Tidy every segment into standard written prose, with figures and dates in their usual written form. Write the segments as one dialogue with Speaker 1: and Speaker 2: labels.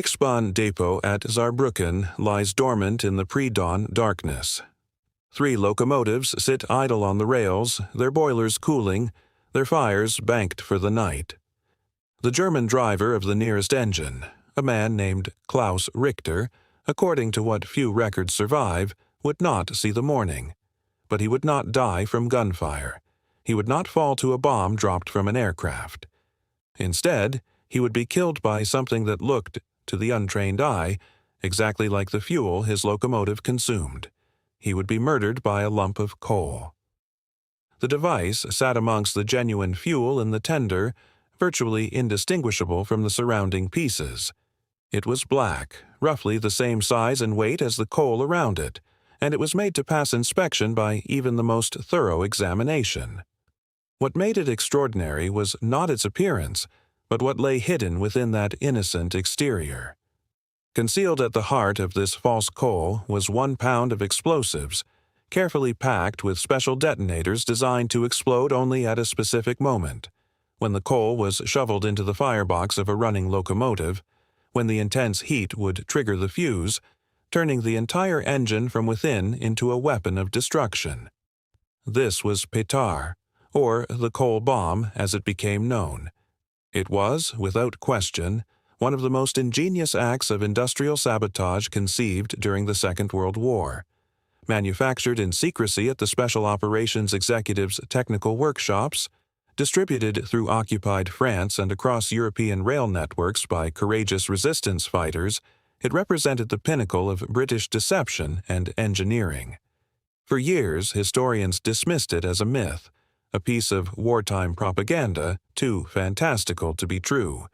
Speaker 1: Reichsbahn depot at Saarbrücken lies dormant in the pre-dawn darkness. 3 locomotives sit idle on the rails, their boilers cooling, their fires banked for the night. The German driver of the nearest engine, a man named Klaus Richter, according to what few records survive, would not see the morning. But he would not die from gunfire. He would not fall to a bomb dropped from an aircraft. Instead, he would be killed by something that looked, to the untrained eye, exactly like the fuel his locomotive consumed. He would be murdered by a lump of coal. The device sat amongst the genuine fuel in the tender, virtually indistinguishable from the surrounding pieces. It was black, roughly the same size and weight as the coal around it, and it was made to pass inspection by even the most thorough examination. What made it extraordinary was not its appearance, but what lay hidden within that innocent exterior. Concealed at the heart of this false coal was 1 pound of explosives, carefully packed with special detonators designed to explode only at a specific moment, when the coal was shoveled into the firebox of a running locomotive, when the intense heat would trigger the fuse, turning the entire engine from within into a weapon of destruction. This was pétard, or the coal bomb as it became known. It was, without question, one of the most ingenious acts of industrial sabotage conceived during the Second World War. Manufactured in secrecy at the Special Operations Executives' technical workshops, distributed through occupied France and across European rail networks by courageous resistance fighters, it represented the pinnacle of British deception and engineering. For years, historians dismissed it as a myth, a piece of wartime propaganda too fantastical to be true.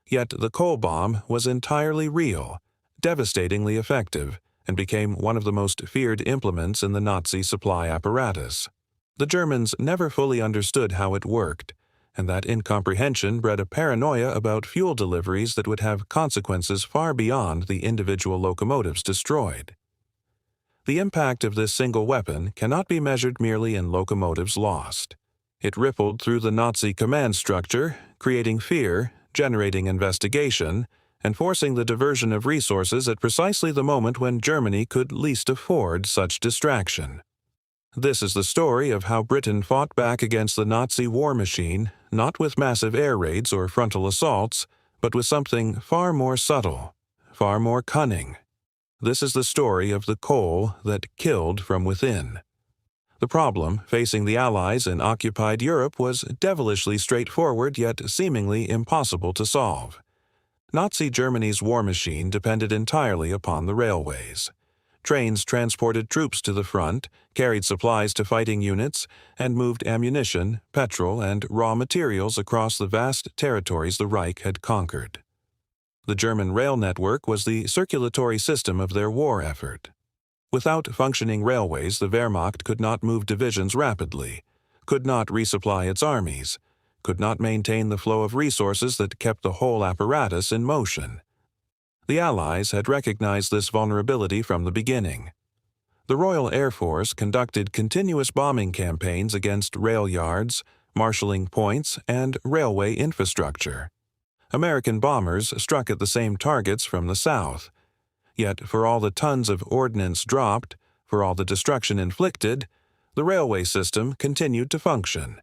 Speaker 1: Yet the coal bomb was entirely real, devastatingly effective, and became one of the most feared implements in the Nazi supply apparatus. The Germans never fully understood how it worked, and that incomprehension bred a paranoia about fuel deliveries that would have consequences far beyond the individual locomotives destroyed. The impact of this single weapon cannot be measured merely in locomotives lost. It rippled through the Nazi command structure, creating fear, generating investigation, and forcing the diversion of resources at precisely the moment when Germany could least afford such distraction. This is the story of how Britain fought back against the Nazi war machine, not with massive air raids or frontal assaults, but with something far more subtle, far more cunning. This is the story of the coal that killed from within. The problem facing the Allies in occupied Europe was devilishly straightforward yet seemingly impossible to solve. Nazi Germany's war machine depended entirely upon the railways. Trains transported troops to the front, carried supplies to fighting units, and moved ammunition, petrol, and raw materials across the vast territories the Reich had conquered. The German rail network was the circulatory system of their war effort. Without functioning railways, the Wehrmacht could not move divisions rapidly, could not resupply its armies, could not maintain the flow of resources that kept the whole apparatus in motion. The Allies had recognized this vulnerability from the beginning. The Royal Air Force conducted continuous bombing campaigns against rail yards, marshalling points, and railway infrastructure. American bombers struck at the same targets from the south. Yet for all the tons of ordnance dropped, for all the destruction inflicted, the railway system continued to function.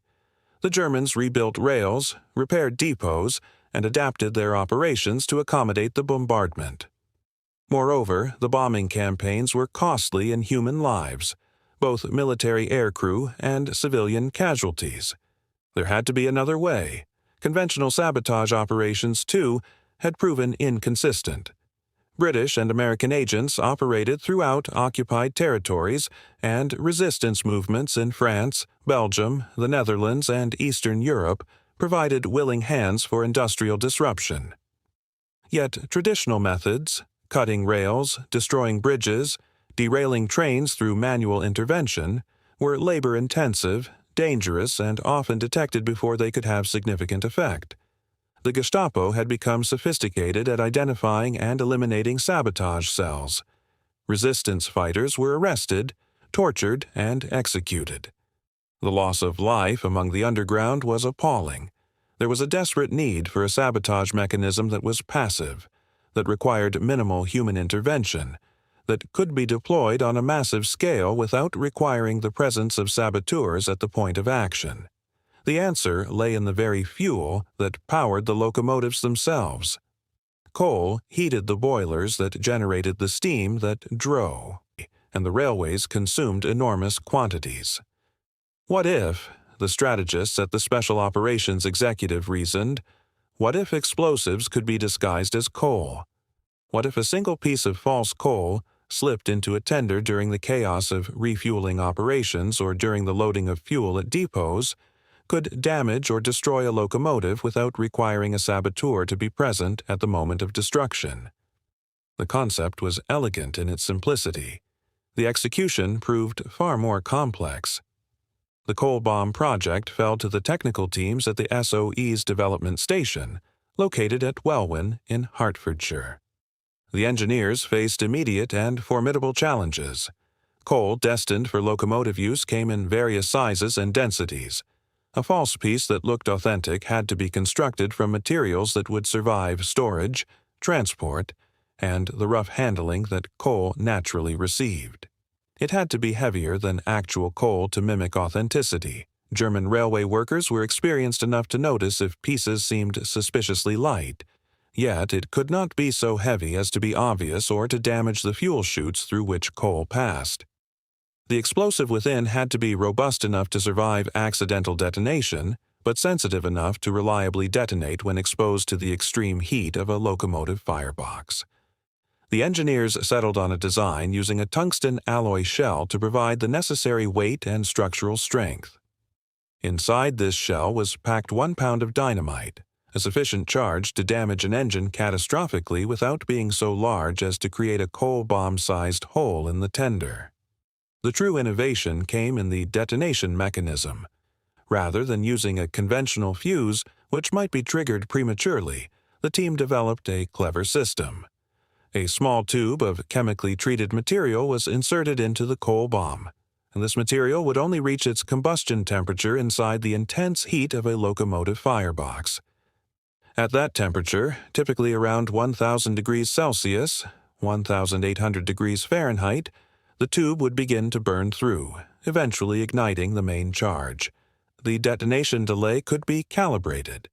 Speaker 1: The Germans rebuilt rails, repaired depots, and adapted their operations to accommodate the bombardment. Moreover, the bombing campaigns were costly in human lives, both military aircrew and civilian casualties. There had to be another way. Conventional sabotage operations, too, had proven inconsistent. British and American agents operated throughout occupied territories, and resistance movements in France, Belgium, the Netherlands, and Eastern Europe provided willing hands for industrial disruption. Yet traditional methods, cutting rails, destroying bridges, derailing trains through manual intervention, were labor-intensive, dangerous, and often detected before they could have significant effect. The Gestapo had become sophisticated at identifying and eliminating sabotage cells. Resistance fighters were arrested, tortured, and executed. The loss of life among the underground was appalling. There was a desperate need for a sabotage mechanism that was passive, that required minimal human intervention, that could be deployed on a massive scale without requiring the presence of saboteurs at the point of action. The answer lay in the very fuel that powered the locomotives themselves. Coal heated the boilers that generated the steam that drove, and the railways consumed enormous quantities. What if, the strategists at the Special Operations Executive reasoned, what if explosives could be disguised as coal? What if a single piece of false coal slipped into a tender during the chaos of refueling operations or during the loading of fuel at depots could damage or destroy a locomotive without requiring a saboteur to be present at the moment of destruction? The concept was elegant in its simplicity. The execution proved far more complex. The coal bomb project fell to the technical teams at the SOE's development station, located at Welwyn in Hertfordshire. The engineers faced immediate and formidable challenges. Coal destined for locomotive use came in various sizes and densities. A false piece that looked authentic had to be constructed from materials that would survive storage, transport, and the rough handling that coal naturally received. It had to be heavier than actual coal to mimic authenticity. German railway workers were experienced enough to notice if pieces seemed suspiciously light, yet it could not be so heavy as to be obvious or to damage the fuel chutes through which coal passed. The explosive within had to be robust enough to survive accidental detonation, but sensitive enough to reliably detonate when exposed to the extreme heat of a locomotive firebox. The engineers settled on a design using a tungsten alloy shell to provide the necessary weight and structural strength. Inside this shell was packed 1 pound of dynamite, a sufficient charge to damage an engine catastrophically without being so large as to create a coal bomb-sized hole in the tender. The true innovation came in the detonation mechanism. Rather than using a conventional fuse, which might be triggered prematurely, the team developed a clever system. A small tube of chemically treated material was inserted into the coal bomb, and this material would only reach its combustion temperature inside the intense heat of a locomotive firebox. At that temperature, typically around 1,000 degrees Celsius, 1,800 degrees Fahrenheit, the tube would begin to burn through, eventually igniting the main charge. The detonation delay could be calibrated.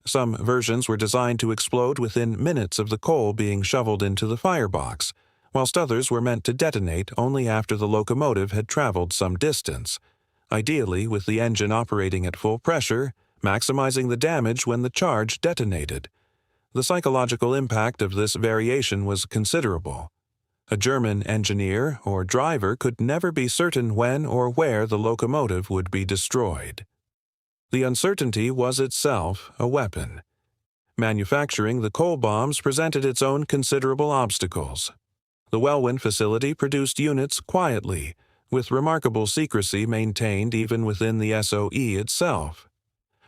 Speaker 1: Some versions were designed to explode within minutes of the coal being shoveled into the firebox, whilst others were meant to detonate only after the locomotive had traveled some distance, ideally with the engine operating at full pressure, maximizing the damage when the charge detonated. The psychological impact of this variation was considerable. A German engineer or driver could never be certain when or where the locomotive would be destroyed. The uncertainty was itself a weapon. Manufacturing the coal bombs presented its own considerable obstacles. The Welwyn facility produced units quietly, with remarkable secrecy maintained even within the SOE itself.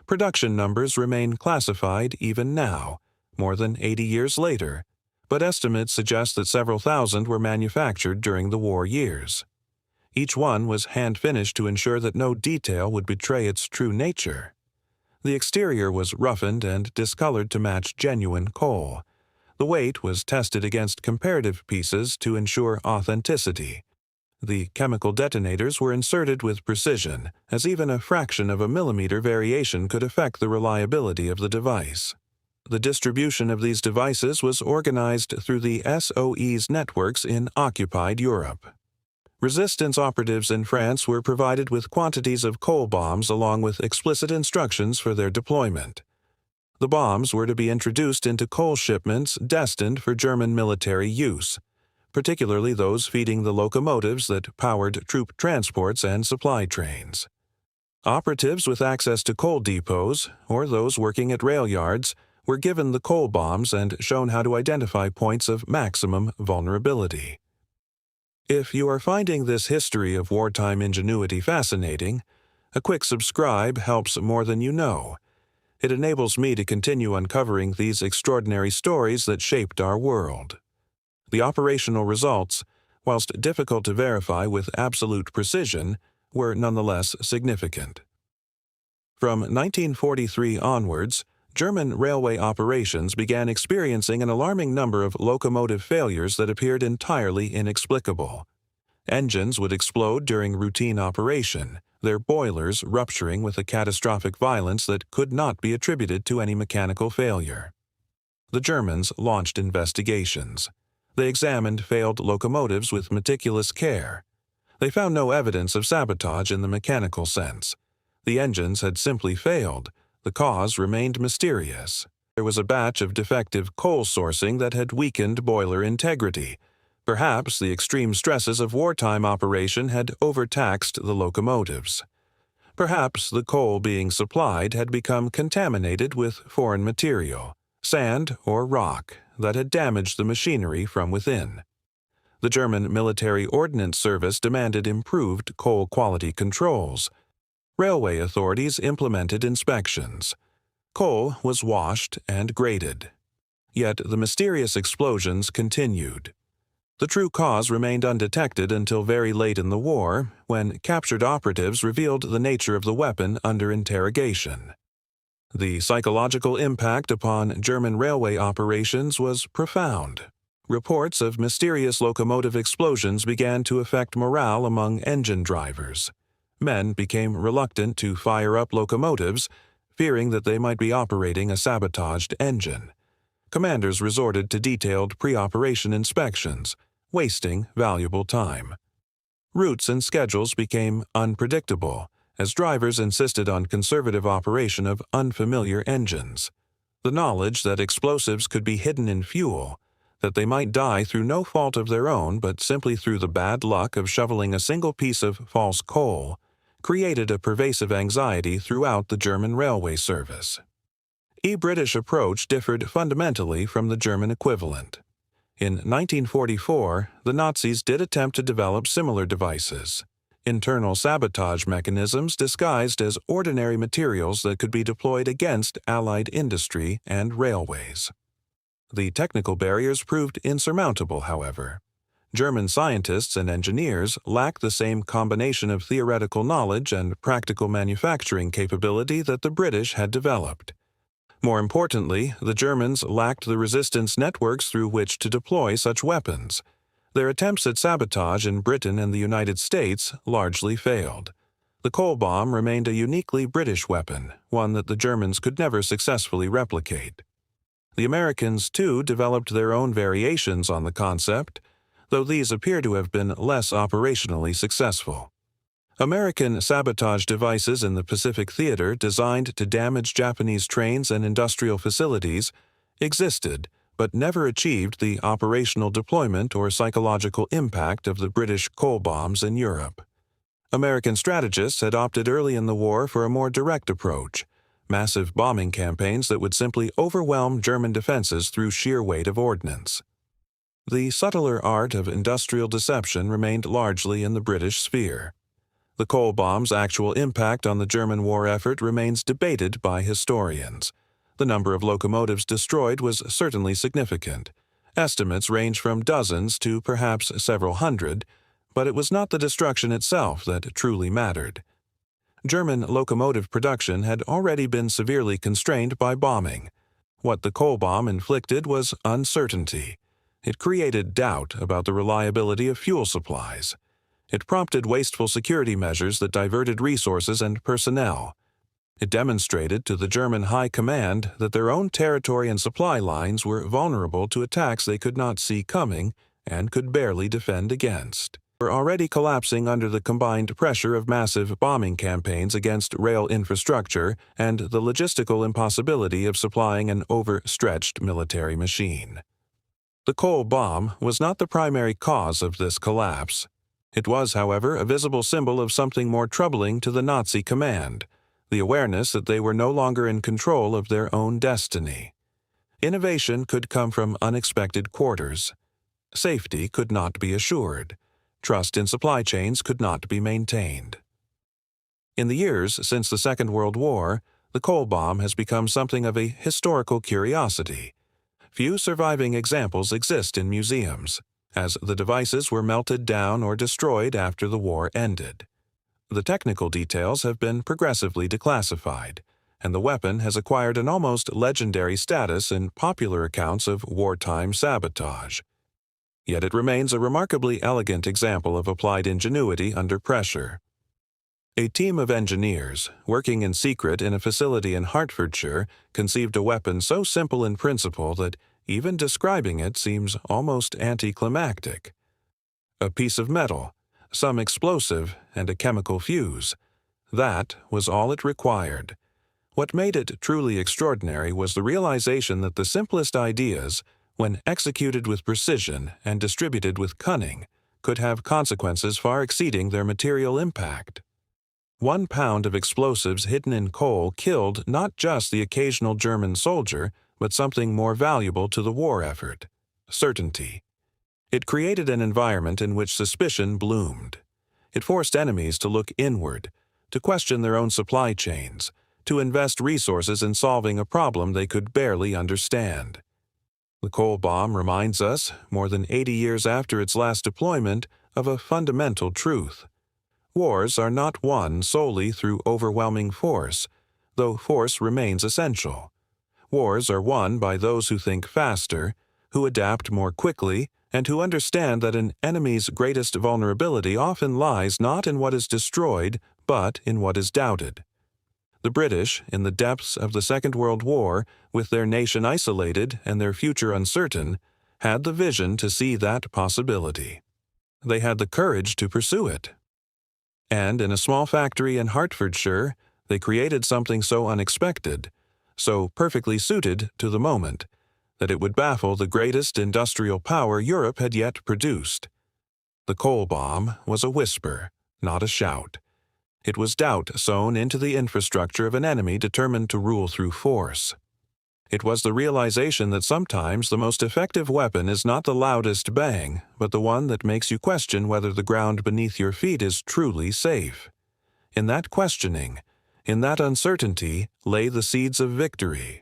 Speaker 1: Production numbers remain classified even now, more than 80 years later, but estimates suggest that several thousand were manufactured during the war years. Each one was hand-finished to ensure that no detail would betray its true nature. The exterior was roughened and discolored to match genuine coal. The weight was tested against comparative pieces to ensure authenticity. The chemical detonators were inserted with precision, as even a fraction of a millimeter variation could affect the reliability of the device. The distribution of these devices was organized through the SOE's networks in occupied Europe. Resistance operatives in France were provided with quantities of coal bombs along with explicit instructions for their deployment. The bombs were to be introduced into coal shipments destined for German military use, particularly those feeding the locomotives that powered troop transports and supply trains. Operatives with access to coal depots, or those working at rail yards, were given the coal bombs and shown how to identify points of maximum vulnerability. If you are finding this history of wartime ingenuity fascinating, a quick subscribe helps more than you know. It enables me to continue uncovering these extraordinary stories that shaped our world. The operational results, whilst difficult to verify with absolute precision, were nonetheless significant. From 1943 onwards, German railway operations began experiencing an alarming number of locomotive failures that appeared entirely inexplicable. Engines would explode during routine operation, their boilers rupturing with a catastrophic violence that could not be attributed to any mechanical failure. The Germans launched investigations. They examined failed locomotives with meticulous care. They found no evidence of sabotage in the mechanical sense. The engines had simply failed. The cause remained mysterious. There was a batch of defective coal sourcing that had weakened boiler integrity. Perhaps the extreme stresses of wartime operation had overtaxed the locomotives. Perhaps the coal being supplied had become contaminated with foreign material, sand or rock, that had damaged the machinery from within. The German Military Ordnance Service demanded improved coal quality controls. Railway authorities implemented inspections. Coal was washed and graded. Yet the mysterious explosions continued. The true cause remained undetected until very late in the war, when captured operatives revealed the nature of the weapon under interrogation. The psychological impact upon German railway operations was profound. Reports of mysterious locomotive explosions began to affect morale among engine drivers. Men became reluctant to fire up locomotives, fearing that they might be operating a sabotaged engine. Commanders resorted to detailed pre-operation inspections, wasting valuable time. Routes and schedules became unpredictable, as drivers insisted on conservative operation of unfamiliar engines. The knowledge that explosives could be hidden in fuel, that they might die through no fault of their own but simply through the bad luck of shoveling a single piece of false coal, created a pervasive anxiety throughout the German railway service. The British approach differed fundamentally from the German equivalent. In 1944, the Nazis did attempt to develop similar devices, internal sabotage mechanisms disguised as ordinary materials that could be deployed against Allied industry and railways. The technical barriers proved insurmountable, however. German scientists and engineers lacked the same combination of theoretical knowledge and practical manufacturing capability that the British had developed. More importantly, the Germans lacked the resistance networks through which to deploy such weapons. Their attempts at sabotage in Britain and the United States largely failed. The coal bomb remained a uniquely British weapon, one that the Germans could never successfully replicate. The Americans, too, developed their own variations on the concept, though these appear to have been less operationally successful. American sabotage devices in the Pacific Theater designed to damage Japanese trains and industrial facilities existed, but never achieved the operational deployment or psychological impact of the British coal bombs in Europe. American strategists had opted early in the war for a more direct approach, massive bombing campaigns that would simply overwhelm German defenses through sheer weight of ordnance. The subtler art of industrial deception remained largely in the British sphere. The coal bomb's actual impact on the German war effort remains debated by historians. The number of locomotives destroyed was certainly significant. Estimates range from dozens to perhaps several hundred, but it was not the destruction itself that truly mattered. German locomotive production had already been severely constrained by bombing. What the coal bomb inflicted was uncertainty. It created doubt about the reliability of fuel supplies. It prompted wasteful security measures that diverted resources and personnel. It demonstrated to the German high command that their own territory and supply lines were vulnerable to attacks they could not see coming and could barely defend against. They were already collapsing under the combined pressure of massive bombing campaigns against rail infrastructure and the logistical impossibility of supplying an overstretched military machine. The coal bomb was not the primary cause of this collapse. It was, however, a visible symbol of something more troubling to the Nazi command, the awareness that they were no longer in control of their own destiny. Innovation could come from unexpected quarters. Safety could not be assured. Trust in supply chains could not be maintained. In the years since the Second World War, the coal bomb has become something of a historical curiosity. Few surviving examples exist in museums, as the devices were melted down or destroyed after the war ended. The technical details have been progressively declassified, and the weapon has acquired an almost legendary status in popular accounts of wartime sabotage. Yet it remains a remarkably elegant example of applied ingenuity under pressure. A team of engineers, working in secret in a facility in Hertfordshire, conceived a weapon so simple in principle that even describing it seems almost anticlimactic. A piece of metal, some explosive, and a chemical fuse. That was all it required. What made it truly extraordinary was the realization that the simplest ideas, when executed with precision and distributed with cunning, could have consequences far exceeding their material impact. 1 pound of explosives hidden in coal killed not just the occasional German soldier, but something more valuable to the war effort: certainty. It created an environment in which suspicion bloomed. It forced enemies to look inward, to question their own supply chains, to invest resources in solving a problem they could barely understand. The coal bomb reminds us, more than 80 years after its last deployment, of a fundamental truth. Wars are not won solely through overwhelming force, though force remains essential. Wars are won by those who think faster, who adapt more quickly, and who understand that an enemy's greatest vulnerability often lies not in what is destroyed, but in what is doubted. The British, in the depths of the Second World War, with their nation isolated and their future uncertain, had the vision to see that possibility. They had the courage to pursue it. And in a small factory in Hertfordshire, they created something so unexpected, so perfectly suited to the moment, that it would baffle the greatest industrial power Europe had yet produced. The coal bomb was a whisper, not a shout. It was doubt sown into the infrastructure of an enemy determined to rule through force. It was the realization that sometimes the most effective weapon is not the loudest bang, but the one that makes you question whether the ground beneath your feet is truly safe. In that questioning, in that uncertainty, lay the seeds of victory.